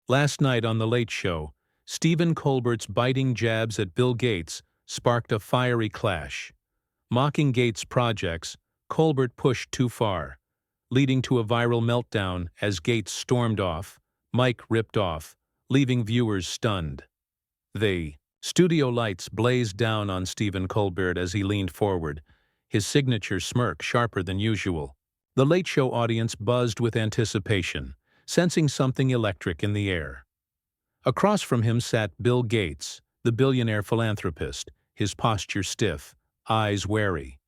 Last night on The Late Show, Stephen Colbert's biting jabs at Bill Gates sparked a fiery clash. Mocking Gates' projects, Colbert pushed too far, leading to a viral meltdown as Gates stormed off, mic ripped off, leaving viewers stunned. The studio lights blazed down on Stephen Colbert as he leaned forward, his signature smirk sharper than usual. The Late Show audience buzzed with anticipation, sensing something electric in the air. Across from him sat Bill Gates, the billionaire philanthropist, his posture stiff, eyes wary.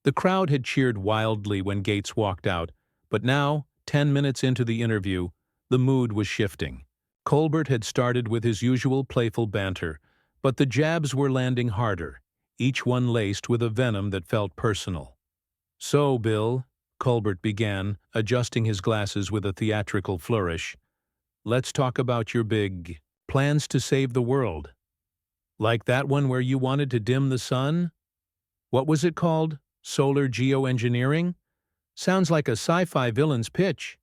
The crowd had cheered wildly when Gates walked out, but now, 10 minutes into the interview, the mood was shifting. Colbert had started with his usual playful banter, but the jabs were landing harder, each one laced with a venom that felt personal. "So, Bill," Colbert began, adjusting his glasses with a theatrical flourish, "let's talk about your big plans to save the world. Like that one where you wanted to dim the sun? What was it called? Solar geoengineering? Sounds like a sci-fi villain's pitch."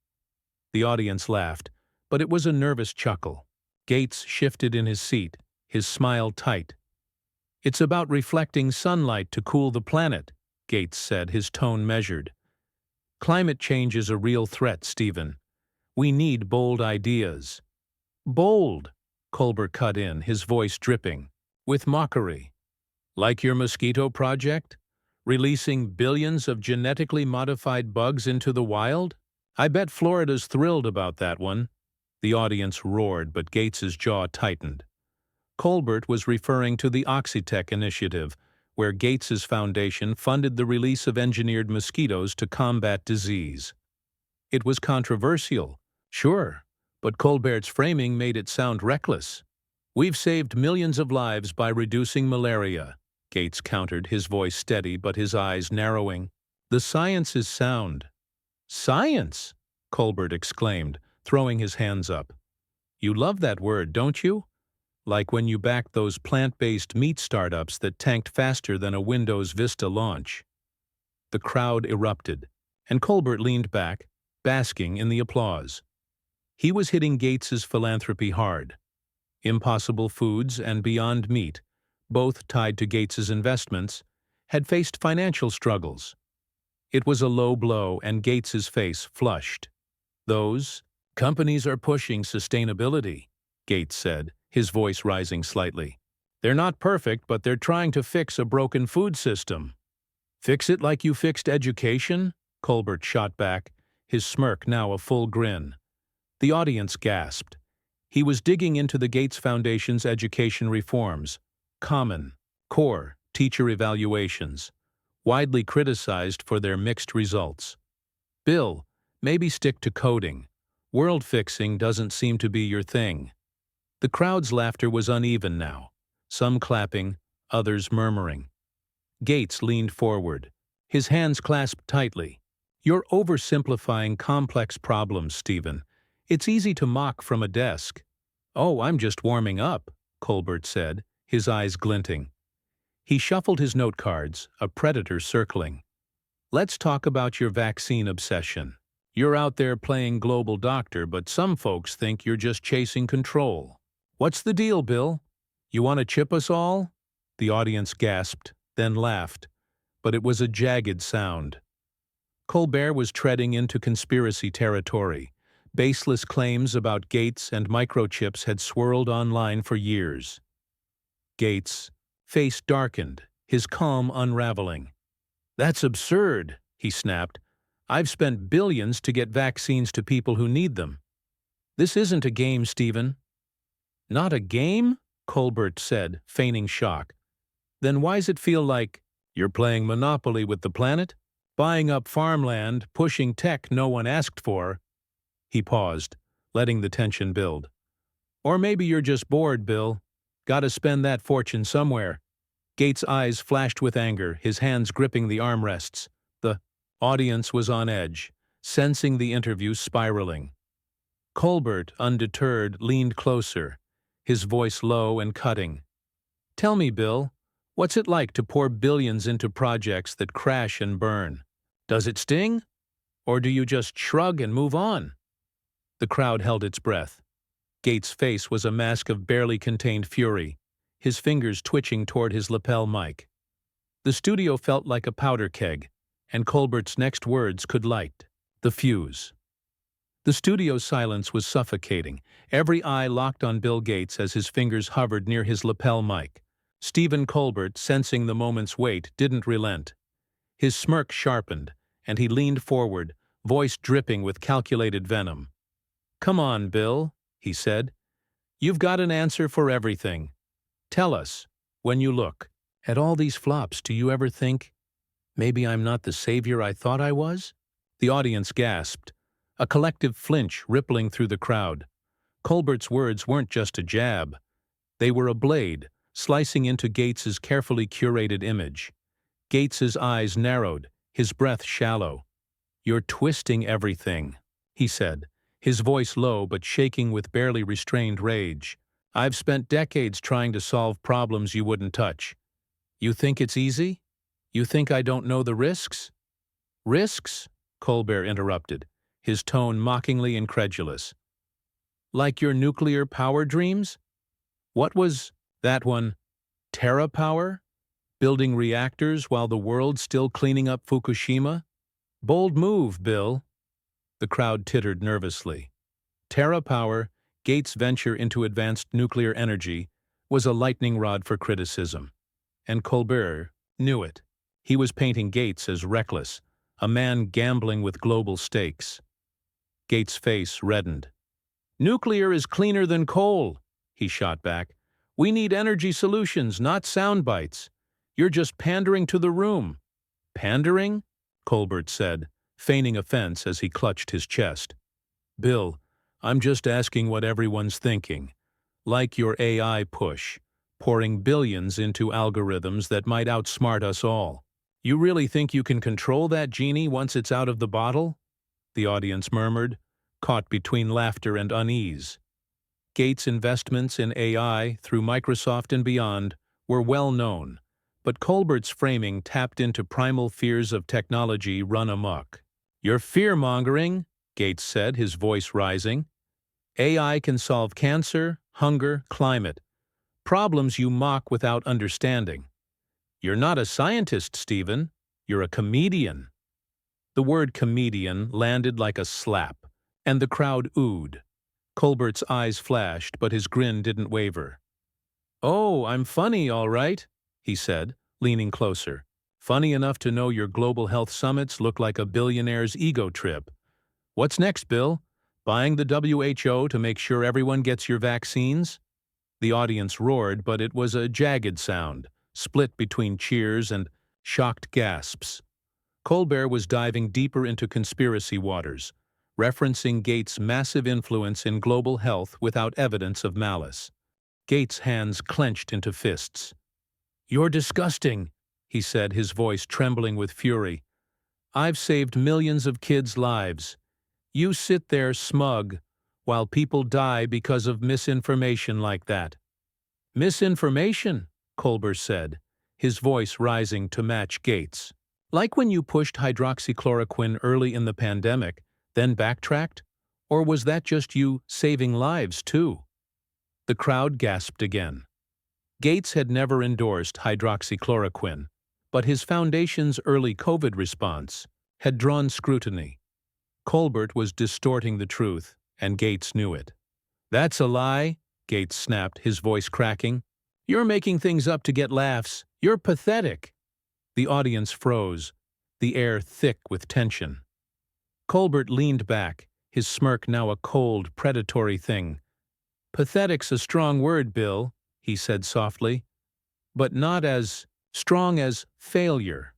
The audience laughed, but it was a nervous chuckle. Gates shifted in his seat, his smile tight. "It's about reflecting sunlight to cool the planet," Gates said, his tone measured. "Climate change is a real threat, Stephen. We need bold ideas." "Bold," Colbert cut in, his voice dripping with mockery. "Like your mosquito project? Releasing billions of genetically modified bugs into the wild? I bet Florida's thrilled about that one." The audience roared, but Gates's jaw tightened. Colbert was referring to the Oxitec initiative, where Gates's foundation funded the release of engineered mosquitoes to combat disease. It was controversial, sure, but Colbert's framing made it sound reckless. "We've saved millions of lives by reducing malaria," Gates countered, his voice steady but his eyes narrowing. "The science is sound." "Science!" Colbert exclaimed, throwing his hands up. "You love that word, don't you? Like when you backed those plant-based meat startups that tanked faster than a Windows Vista launch." The crowd erupted, and Colbert leaned back, basking in the applause. He was hitting Gates's philanthropy hard. Impossible Foods and Beyond Meat, both tied to Gates's investments, had faced financial struggles. It was a low blow, and Gates's face flushed. "Those companies are pushing sustainability," Gates said, his voice rising slightly. "They're not perfect, but they're trying to fix a broken food system." "Fix it like you fixed education?" Colbert shot back, his smirk now a full grin. The audience gasped. He was digging into the Gates Foundation's education reforms, Common Core teacher evaluations, widely criticized for their mixed results. "Bill, maybe stick to coding. World fixing doesn't seem to be your thing." The crowd's laughter was uneven now, some clapping, others murmuring. Gates leaned forward, his hands clasped tightly. "You're oversimplifying complex problems, Stephen. It's easy to mock from a desk." "Oh, I'm just warming up," Colbert said, his eyes glinting. He shuffled his note cards, a predator circling. "Let's talk about your vaccine obsession. You're out there playing global doctor, but some folks think you're just chasing control. What's the deal, Bill? You want to chip us all?" The audience gasped, then laughed, but it was a jagged sound. Colbert was treading into conspiracy territory. Baseless claims about Gates and microchips had swirled online for years. Gates' face darkened, his calm unraveling. "That's absurd," he snapped. "I've spent billions to get vaccines to people who need them. This isn't a game, Stephen." "Not a game?" Colbert said, feigning shock. "Then why's it feel like you're playing Monopoly with the planet? Buying up farmland, pushing tech no one asked for?" He paused, letting the tension build. "Or maybe you're just bored, Bill. Gotta spend that fortune somewhere." Gates' eyes flashed with anger, his hands gripping the armrests. The audience was on edge, sensing the interview spiraling. Colbert, undeterred, leaned closer, his voice low and cutting. "Tell me, Bill, what's it like to pour billions into projects that crash and burn? Does it sting? Or do you just shrug and move on?" The crowd held its breath. Gates' face was a mask of barely contained fury, his fingers twitching toward his lapel mic. The studio felt like a powder keg, and Colbert's next words could light the fuse. The studio's silence was suffocating, every eye locked on Bill Gates as his fingers hovered near his lapel mic. Stephen Colbert, sensing the moment's weight, didn't relent. His smirk sharpened, and he leaned forward, voice dripping with calculated venom. "Come on, Bill," he said. "You've got an answer for everything. Tell us, when you look at all these flops, do you ever think, maybe I'm not the savior I thought I was?" The audience gasped, a collective flinch rippling through the crowd. Colbert's words weren't just a jab. They were a blade, slicing into Gates's carefully curated image. Gates's eyes narrowed, his breath shallow. "You're twisting everything," he said, his voice low but shaking with barely restrained rage. "I've spent decades trying to solve problems you wouldn't touch. You think it's easy? You think I don't know the risks?" "Risks?" Colbert interrupted, his tone mockingly incredulous. "Like your nuclear power dreams? What was that one? Terra power? Building reactors while the world's still cleaning up Fukushima? Bold move, Bill." The crowd tittered nervously. Terra power, Gates' venture into advanced nuclear energy, was a lightning rod for criticism. And Colbert knew it. He was painting Gates as reckless, a man gambling with global stakes. Gates' face reddened. "Nuclear is cleaner than coal," he shot back. "We need energy solutions, not sound bites. You're just pandering to the room." "Pandering?" Colbert said, feigning offense as he clutched his chest. "Bill, I'm just asking what everyone's thinking. Like your AI push, pouring billions into algorithms that might outsmart us all. You really think you can control that genie once it's out of the bottle?" The audience murmured, caught between laughter and unease. Gates' investments in AI, through Microsoft and beyond, were well known, but Colbert's framing tapped into primal fears of technology run amok. "You're fear-mongering," Gates said, his voice rising. "AI can solve cancer, hunger, climate, problems you mock without understanding. You're not a scientist, Stephen. You're a comedian." The word comedian landed like a slap, and the crowd oohed. Colbert's eyes flashed, but his grin didn't waver. "Oh, I'm funny, all right," he said, leaning closer. "Funny enough to know your global health summits look like a billionaire's ego trip. What's next, Bill? Buying the WHO to make sure everyone gets your vaccines?" The audience roared, but it was a jagged sound, split between cheers and shocked gasps. Colbert was diving deeper into conspiracy waters, referencing Gates' massive influence in global health without evidence of malice. Gates' hands clenched into fists. "You're disgusting," he said, his voice trembling with fury. "I've saved millions of kids' lives. You sit there smug, while people die because of misinformation like that." "Misinformation?" Colbert said, his voice rising to match Gates. "Like when you pushed hydroxychloroquine early in the pandemic, then backtracked? Or was that just you saving lives, too?" The crowd gasped again. Gates had never endorsed hydroxychloroquine, but his foundation's early COVID response had drawn scrutiny. Colbert was distorting the truth, and Gates knew it. "That's a lie," Gates snapped, his voice cracking. "You're making things up to get laughs. You're pathetic." The audience froze, the air thick with tension. Colbert leaned back, his smirk now a cold, predatory thing. "Pathetic's a strong word, Bill," he said softly, "but not as strong as failure.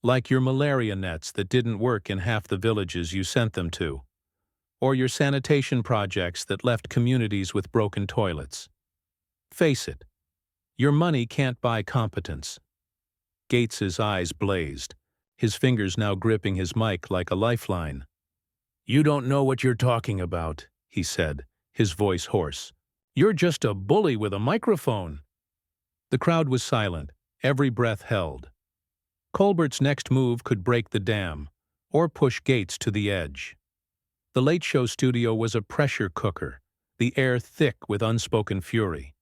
Like your malaria nets that didn't work in half the villages you sent them to, or your sanitation projects that left communities with broken toilets. Face it, your money can't buy competence." Gates's eyes blazed, his fingers now gripping his mic like a lifeline. "You don't know what you're talking about," he said, his voice hoarse. "You're just a bully with a microphone." The crowd was silent, every breath held. Colbert's next move could break the dam, or push Gates to the edge. The Late Show studio was a pressure cooker, the air thick with unspoken fury.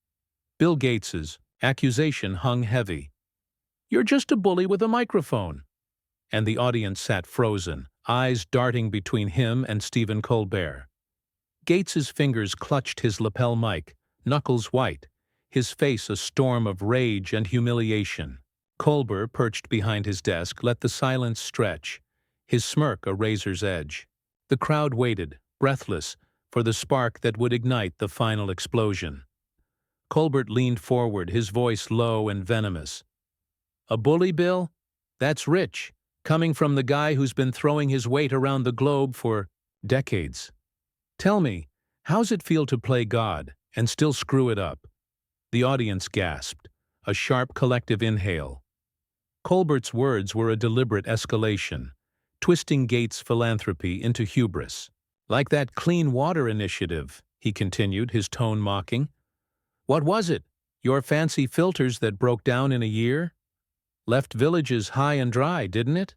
Bill Gates's accusation hung heavy. "You're just a bully with a microphone." And the audience sat frozen, eyes darting between him and Stephen Colbert. Gates's fingers clutched his lapel mic, knuckles white, his face a storm of rage and humiliation. Colbert, perched behind his desk, let the silence stretch, his smirk a razor's edge. The crowd waited, breathless, for the spark that would ignite the final explosion. Colbert leaned forward, his voice low and venomous. "A bully, Bill? That's rich, coming from the guy who's been throwing his weight around the globe for decades. Tell me, how's it feel to play God and still screw it up?" The audience gasped, a sharp collective inhale. Colbert's words were a deliberate escalation, twisting Gates' philanthropy into hubris. "Like that clean water initiative," he continued, his tone mocking. "What was it? Your fancy filters that broke down in a year? Left villages high and dry, didn't it?"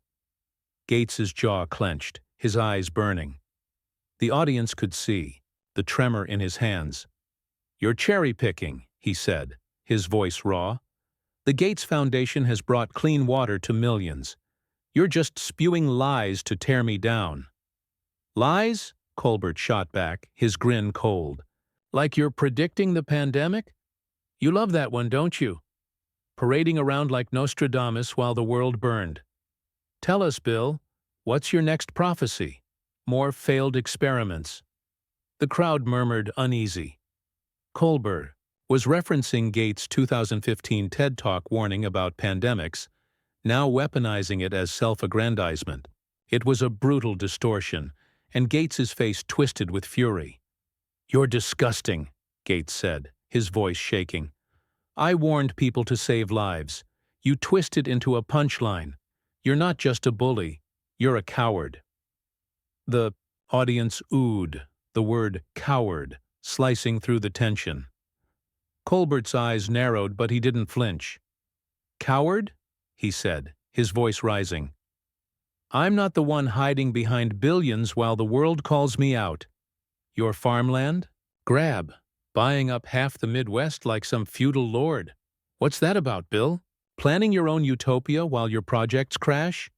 Gates's jaw clenched, his eyes burning. The audience could see the tremor in his hands. "You're cherry-picking," he said, his voice raw. "The Gates Foundation has brought clean water to millions. You're just spewing lies to tear me down." "Lies?" Colbert shot back, his grin cold. "Like you're predicting the pandemic? You love that one, don't you? Parading around like Nostradamus while the world burned. Tell us, Bill, what's your next prophecy? More failed experiments?" The crowd murmured uneasy. Colbert was referencing Gates' 2015 TED Talk warning about pandemics, now weaponizing it as self-aggrandizement. It was a brutal distortion, and Gates's face twisted with fury. "You're disgusting," Gates said, his voice shaking. "I warned people to save lives. You twist it into a punchline. You're not just a bully, you're a coward." The audience oohed, the word coward slicing through the tension. Colbert's eyes narrowed, but he didn't flinch. "Coward?" he said, his voice rising. "I'm not the one hiding behind billions while the world calls me out. Your farmland? Grab. Buying up half the Midwest like some feudal lord. What's that about, Bill? Planning your own utopia while your projects crash?"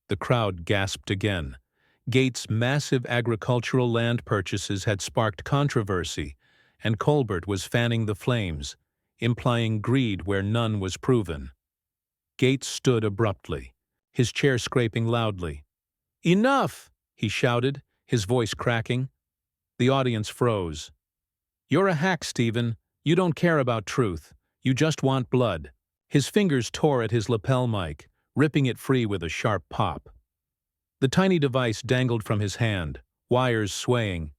The crowd gasped again. Gates' massive agricultural land purchases had sparked controversy, and Colbert was fanning the flames, implying greed where none was proven. Gates stood abruptly, his chair scraping loudly. "Enough!" he shouted, his voice cracking. The audience froze. "You're a hack, Stephen. You don't care about truth. You just want blood." His fingers tore at his lapel mic, ripping it free with a sharp pop. The tiny device dangled from his hand, wires swaying.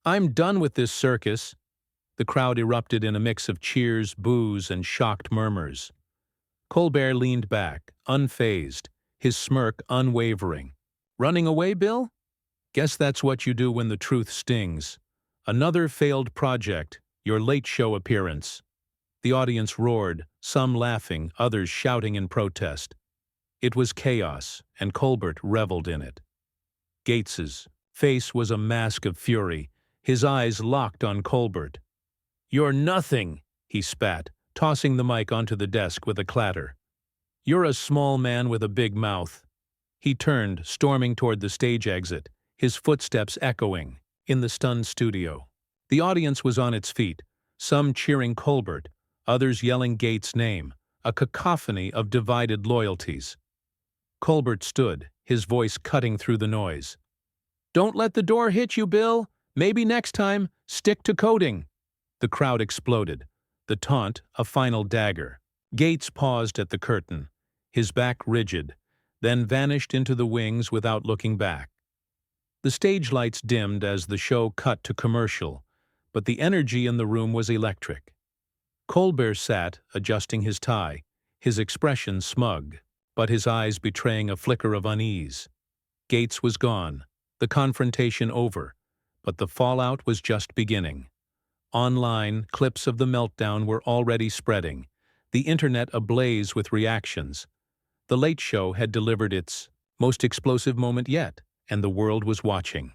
"I'm done with this circus." The crowd erupted in a mix of cheers, boos, and shocked murmurs. Colbert leaned back, unfazed, his smirk unwavering. "Running away, Bill? Guess that's what you do when the truth stings. Another failed project, your late show appearance." The audience roared, some laughing, others shouting in protest. It was chaos, and Colbert reveled in it. Gates's face was a mask of fury, his eyes locked on Colbert. "You're nothing," he spat, tossing the mic onto the desk with a clatter. "You're a small man with a big mouth." He turned, storming toward the stage exit, his footsteps echoing in the stunned studio. The audience was on its feet, some cheering Colbert, others yelling Gates' name, a cacophony of divided loyalties. Colbert stood, his voice cutting through the noise. "Don't let the door hit you, Bill. Maybe next time, stick to coding." The crowd exploded, the taunt a final dagger. Gates paused at the curtain, his back rigid, then vanished into the wings without looking back. The stage lights dimmed as the show cut to commercial, but the energy in the room was electric. Colbert sat, adjusting his tie, his expression smug, but his eyes betraying a flicker of unease. Gates was gone, the confrontation over, but the fallout was just beginning. Online, clips of the meltdown were already spreading, the internet ablaze with reactions. The Late Show had delivered its most explosive moment yet, and the world was watching.